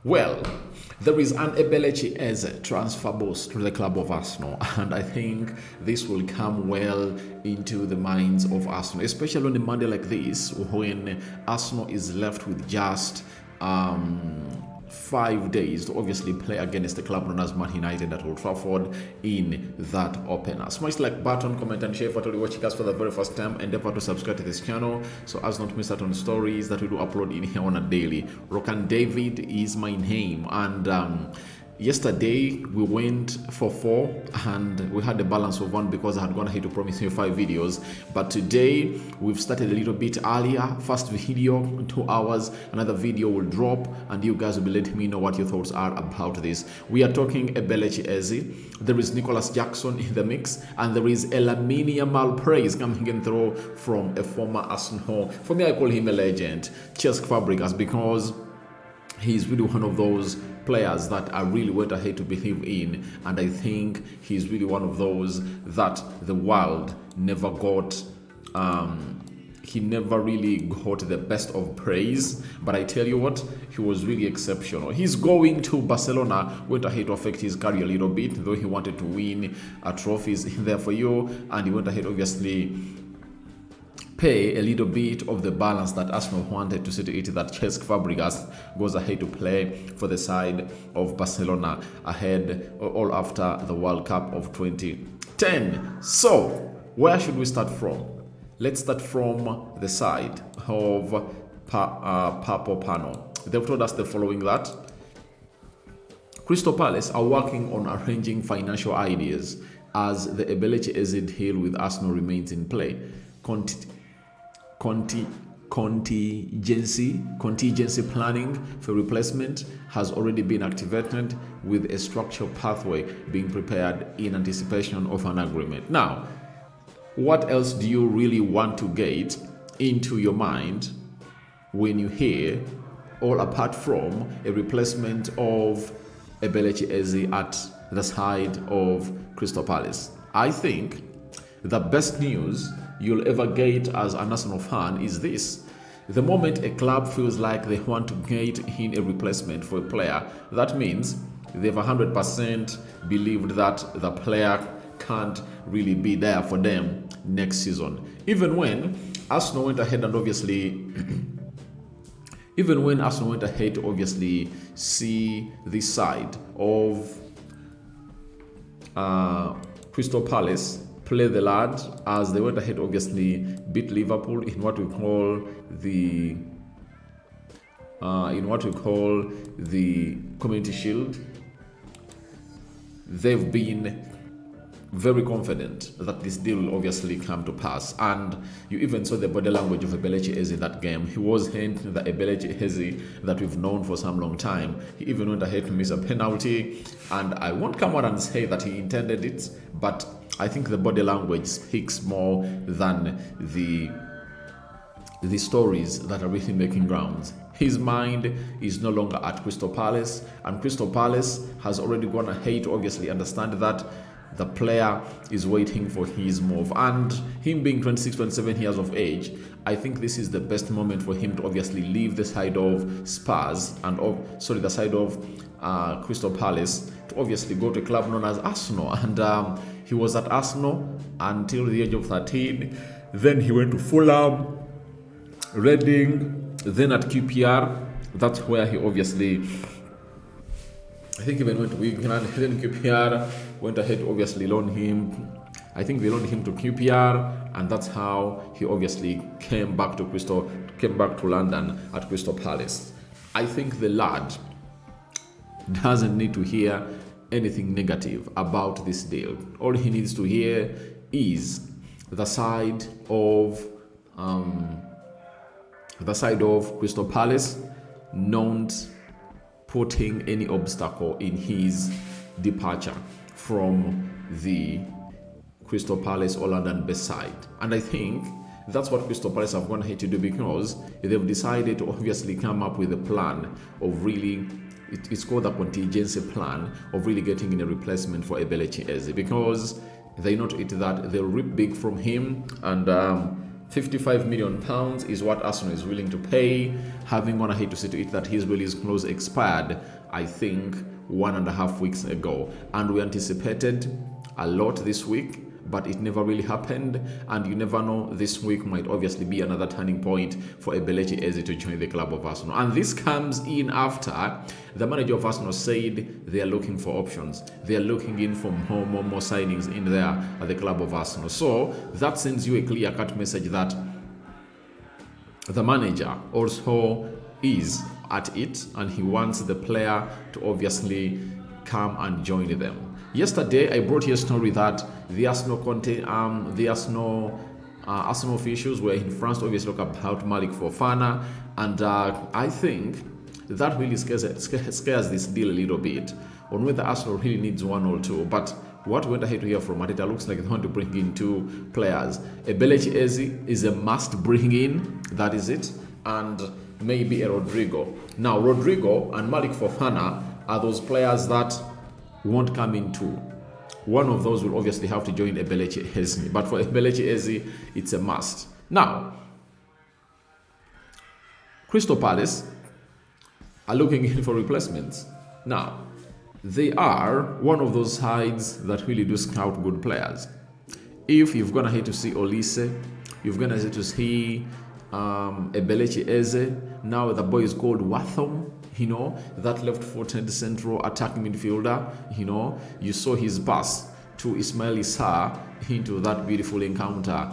Well, there is an Eberechi as a transfer boost to the club of Arsenal, and I think this will come well into the minds of Arsenal, especially on a Monday like this, when Arsenal is left with just 5 days to obviously play against the club known as Man United at Old Trafford in that opener. Smash the like button, comment and share for all you watching us for the very first time, and endeavor to subscribe to this channel so as not to miss out on stories that we do upload in here on a daily. Rokani David is my name, and yesterday we went for 4 and we had a balance of 1 because I had gone ahead to promise you 5 videos. But today we've started a little bit earlier. First video 2 hours, another video will drop and you guys will be letting me know what your thoughts are about this. We are talking Eberechi. There is Nicolas Jackson in the mix, and there is Yamal praise coming in through from a former Arsenal. For me, I call him a legend, Cesc Fabregas, because he's really one of those players that I really went ahead to believe in, and I think he's really one of those that the world never got. He never really got the best of praise, but I tell you what, he was really exceptional. He's going to Barcelona, went ahead to affect his career a little bit, though he wanted to win trophies in there for you, and he went ahead obviously pay a little bit of the balance that Arsenal wanted to see to it, that Cesc Fabregas goes ahead to play for the side of Barcelona ahead all after the World Cup of 2010. So, where should we start from? Let's start from the side of Papo Pano. They've told us the following: that Crystal Palace are working on arranging financial ideas as the Eberechi deal with Arsenal remains in play. Contingency planning for replacement has already been activated, with a structured pathway being prepared in anticipation of an agreement. Now, what else do you really want to get into your mind when you hear, all apart from a replacement of Eberechi at the side of Crystal Palace? I think the best news you'll ever get as an Arsenal fan is this: the moment a club feels like they want to get in a replacement for a player, that means they've 100% believed that the player can't really be there for them next season. Even when Arsenal went ahead and obviously see this side of Crystal Palace play the lad, as they went ahead obviously beat Liverpool in what we call the Community Shield. They've been very confident that this deal will obviously come to pass, and you even saw the body language of Eberechi in that game. He wasn't the Eberechi that we've known for some long time. He even went ahead to miss a penalty, and I won't come out and say that he intended it, but I think the body language speaks more than the stories that are really making grounds. His mind is no longer at Crystal Palace, and Crystal Palace has already gone ahead to obviously understand that the player is waiting for his move, and him being 26, 27 years of age, I think this is the best moment for him to obviously leave the side of Spurs and the side of Crystal Palace, to obviously go to a club known as Arsenal. And he was at Arsenal until the age of 13. Then he went to Fulham, Reading, then at QPR. That's where he obviously, I think, even went to England. Then QPR went ahead to obviously loan him. I think they loaned him to QPR, and that's how he obviously came back to London at Crystal Palace. I think the lad doesn't need to hear anything negative about this deal. All he needs to hear is the side of Crystal Palace not putting any obstacle in his departure from the Crystal Palace or London-based side. And I think that's what Crystal Palace have gone ahead to do, because they've decided to obviously come up with a plan of really, it's called a contingency plan of really getting in a replacement for Eberechi, because they know that they'll rip big from him, and £55 million is what Arsenal is willing to pay, having gone ahead to see to it that his release clause expired, I think, 1.5 weeks ago. And we anticipated a lot this week, but it never really happened. And you never know, this week might obviously be another turning point for Eberechi Eze to join the club of Arsenal. And this comes in after the manager of Arsenal said they are looking for options. They are looking in for more signings in there at the club of Arsenal. So that sends you a clear-cut message that the manager also is at it, and he wants the player to obviously come and join them. Yesterday, I brought you a story that the Arsenal Arsenal officials were in France to obviously talk about Malik Fofana, and I think that really scares this deal a little bit on whether Arsenal really needs one or two. But what we went ahead to hear from Mateta looks like they want to bring in 2 players. Eberechi Eze is a must bring in, that is it, and maybe a Rodrigo. Now, Rodrigo and Malik Fofana are those players that won't come in too. One of those will obviously have to join Eberechi Eze, but for Eberechi Eze, it's a must. Now, Crystal Palace are looking in for replacements. Now, they are one of those sides that really do scout good players. If you've gone ahead to see Olise, you've gone ahead to see Eberechi Eze, now the boy is called Watham, that left-footed central attacking midfielder, you saw his pass to Ismail Issa into that beautiful encounter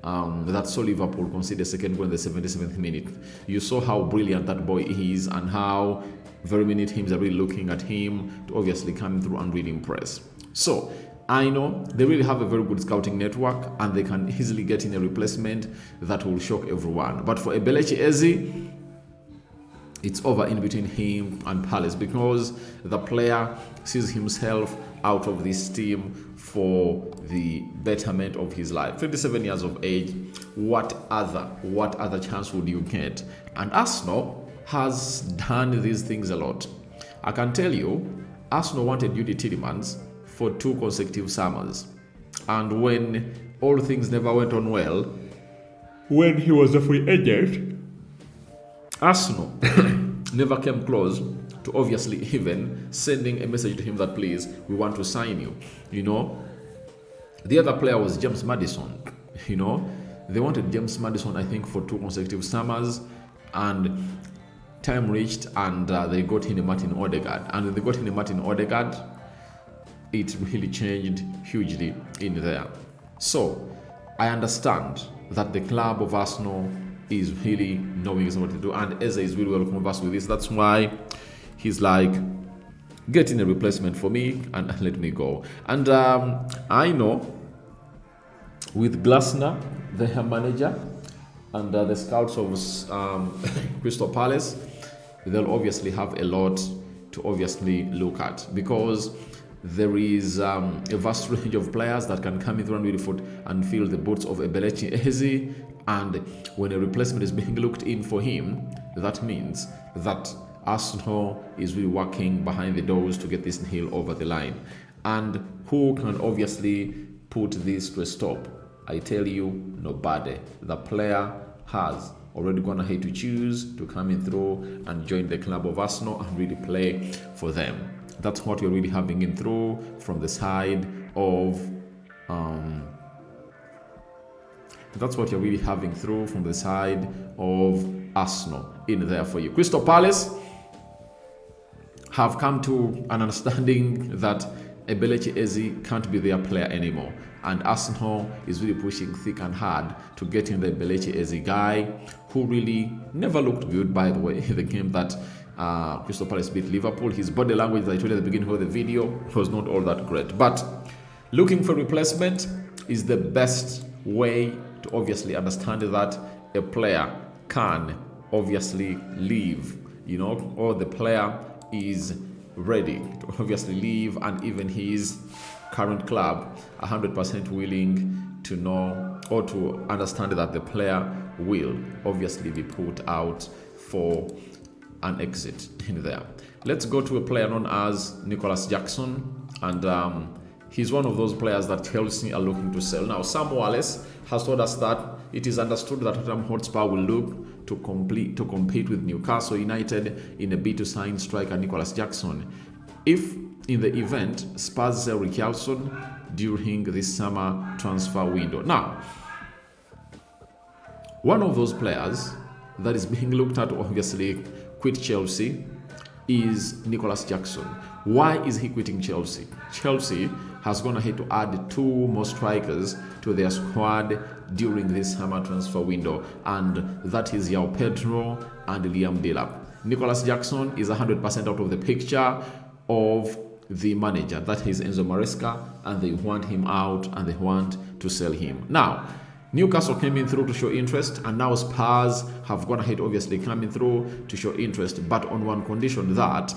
that saw Liverpool concede a second goal in the 77th minute. You saw how brilliant that boy is and how very many teams are really looking at him to obviously come through and really impress. So I know they really have a very good scouting network and they can easily get in a replacement that will shock everyone. But for Eberechi Eze, it's over in between him and Palace because the player sees himself out of this team for the betterment of his life. 27 years of age, what other chance would you get? And Arsenal has done these things a lot. I can tell you, Arsenal wanted Yudi Tielemans for 2 consecutive summers. And when all things never went on well, when he was a free agent, Arsenal never came close to obviously even sending a message to him that please, we want to sign you. The other player was James Maddison. They wanted James Maddison, I think, for 2 consecutive summers, and time reached and they got in Martin Odegaard. And when they got in Martin Odegaard, it really changed hugely in there. So I understand that the club of Arsenal is really knowing what to do, and Eze is really well conversed with this. That's why he's like, getting a replacement for me and let me go. And I know with Glasner, the manager, and the scouts of Crystal Palace, they'll obviously have a lot to obviously look at because there is a vast range of players that can come in through and really foot and fill the boots of Eberechi Eze. And when a replacement is being looked in for him, that means that Arsenal is really working behind the doors to get this deal over the line. And who can obviously put this to a stop? I tell you, nobody. The player has already gone ahead to choose to come in through and join the club of Arsenal and really play for them. That's what you're really having in through from the side of Arsenal in there for you. Crystal Palace have come to an understanding that Eberechi Eze can't be their player anymore, and Arsenal is really pushing thick and hard to get in the Eberechi Eze guy, who really never looked good, by the way, in the game that Crystal Palace beat Liverpool. His body language, as I told you at the beginning of the video, was not all that great. But looking for replacement is the best way to obviously understand that a player can obviously leave, or the player is ready to obviously leave, and even his current club 100% willing to know or to understand that the player will obviously be put out for an exit in there. Let's go to a player known as Nicolas Jackson, and he's one of those players that Chelsea are looking to sell. Now, Sam Wallace has told us that it is understood that Tottenham Hotspur will look to compete with Newcastle United in a bid to sign striker Nicolas Jackson. If in the event Spurs sell Richarlison during this summer transfer window. Now, one of those players that is being looked at to obviously quit Chelsea is Nicolas Jackson. Why is he quitting Chelsea? Chelsea has gone ahead to add 2 more strikers to their squad during this summer transfer window, and that is João Pedro and Liam Delap. Nicolas Jackson is 100% out of the picture of the manager, that is Enzo Maresca, and they want him out and they want to sell him. Now, Newcastle came in through to show interest, and now Spurs have gone ahead, obviously coming through to show interest, but on one condition, that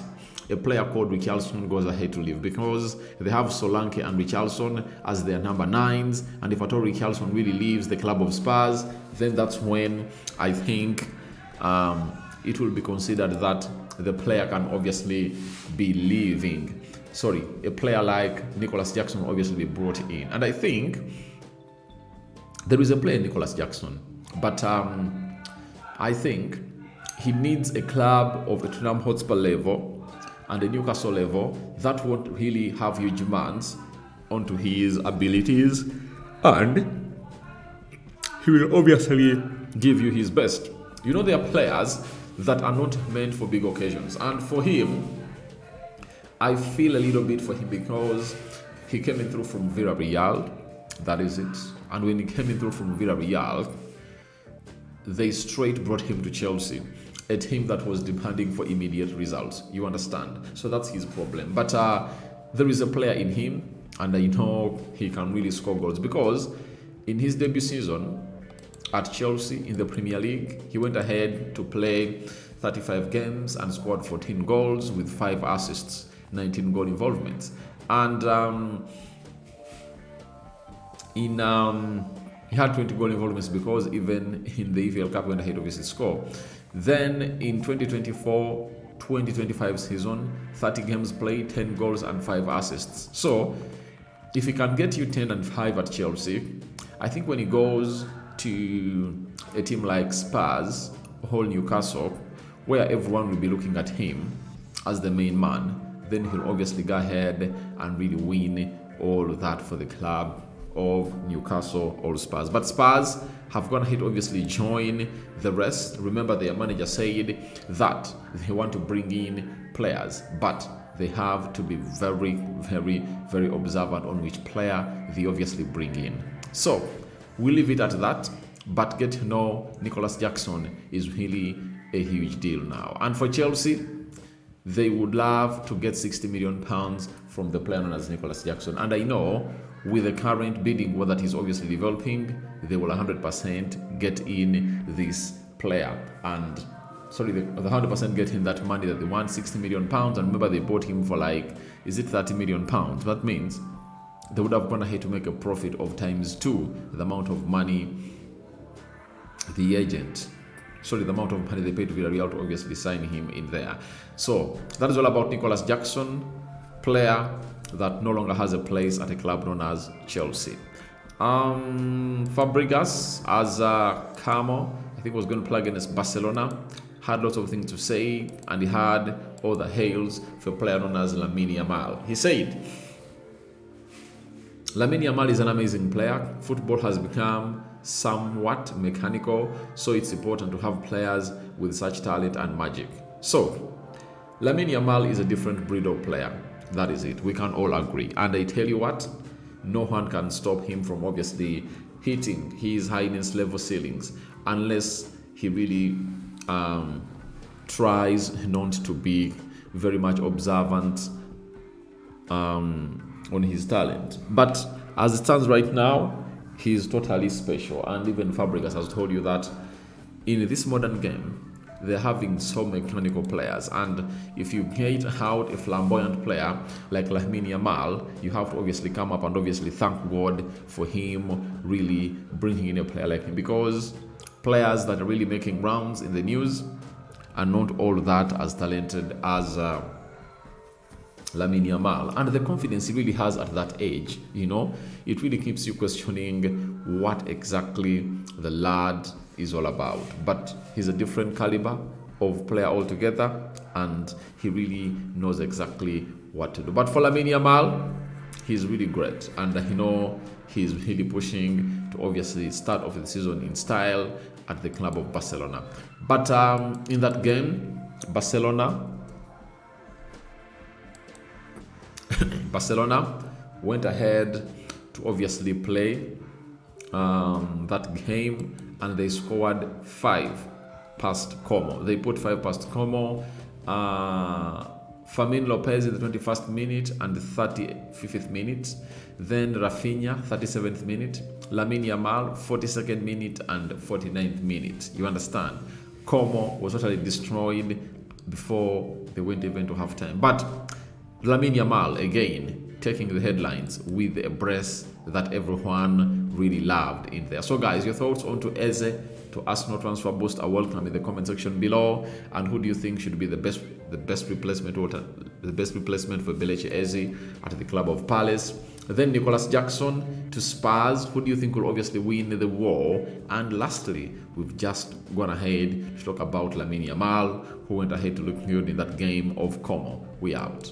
a player called Richarlison goes ahead to leave, because they have Solanke and Richarlison as their number 9s, and if at all Richarlison really leaves the club of Spurs, then that's when I think it will be considered that the player can obviously be leaving. Sorry, a player like Nicolas Jackson will obviously be brought in, and I think there is a player, Nicolas Jackson, but I think he needs a club of the Tottenham Hotspur level and the Newcastle level that won't really have huge demands onto his abilities, and he will obviously give you his best. You know, there are players that are not meant for big occasions, and for him, I feel a little bit for him because he came in through from Villarreal, that is it. And when he came in through from Villarreal, they straight brought him to Chelsea, a team that was demanding for immediate results. You understand? So that's his problem. But there is a player in him, and I know he can really score goals, because in his debut season at Chelsea in the Premier League, he went ahead to play 35 games and scored 14 goals with 5 assists, 19 goal involvements. And he had 20 goal involvements, because even in the EFL Cup went ahead of his score. Then in 2024-2025 season, 30 games played, 10 goals and 5 assists. So if he can get you 10 and 5 at Chelsea, I think when he goes to a team like Spurs or Newcastle, where everyone will be looking at him as the main man, then he'll obviously go ahead and really win all that for the club of Newcastle or Spurs. But Spurs have gone ahead, obviously join the rest. Remember, their manager said that they want to bring in players, but they have to be very, very, very observant on which player they obviously bring in. So we'll leave it at that, but get to know Nicolas Jackson is really a huge deal now. And for Chelsea, they would love to get £60 million from the player known as Nicolas Jackson. And I know with the current bidding war that is obviously developing, they will 100% get in this player. And sorry, the 100% get in that money that they want, £60 million. And remember, they bought him for like, is it £30 million? That means they would have gone ahead to make a profit of ×2 the amount of money the amount of money they paid to Villarreal to obviously sign him in there. So that is all about Nicolas Jackson, player that no longer has a place at a club known as Chelsea. Fabregas, as Camo, I think was going to play against Barcelona, had lots of things to say, and he had all the hails for a player known as Lamine Yamal. He said, Lamine Yamal is an amazing player. Football has become somewhat mechanical, so it's important to have players with such talent and magic. So, Lamine Yamal is a different breed of player. That is it. We can all agree. And I tell you what, no one can stop him from obviously hitting his highness level ceilings unless he really tries not to be very much observant on his talent. But as it stands right now, he is totally special. And even Fabregas has told you that in this modern game, they're having so mechanical players, and if you get out a flamboyant player like Lamine Yamal, you have to obviously come up and obviously thank God for him really bringing in a player like him, because players that are really making rounds in the news are not all that as talented as Lamine Yamal, and the confidence he really has at that age, it really keeps you questioning what exactly the lad is all about. But he's a different caliber of player altogether, and he really knows exactly what to do. But for Lamine Yamal, he's really great, and he's really pushing to obviously start off the season in style at the club of Barcelona. But in that game, Barcelona went ahead to obviously play that game, and they scored 5 past Como. They put 5 past Como. Fermin Lopez in the 21st minute and the 35th minute. Then Rafinha, 37th minute. Lamine Yamal, 42nd minute and 49th minute. You understand? Como was totally destroyed before they went even to halftime. But Lamine Yamal, again, taking the headlines with a brace that everyone really loved in there. So guys, your thoughts on to Eze to Arsenal transfer boost are welcome in the comment section below. And who do you think should be the best replacement, or the best replacement for Eberechi Eze at the club of Palace? Then Nicolas Jackson to Spurs. Who do you think will obviously win the war? And lastly, we've just gone ahead to talk about Lamine Yamal, who went ahead to look good in that game of Como. We out.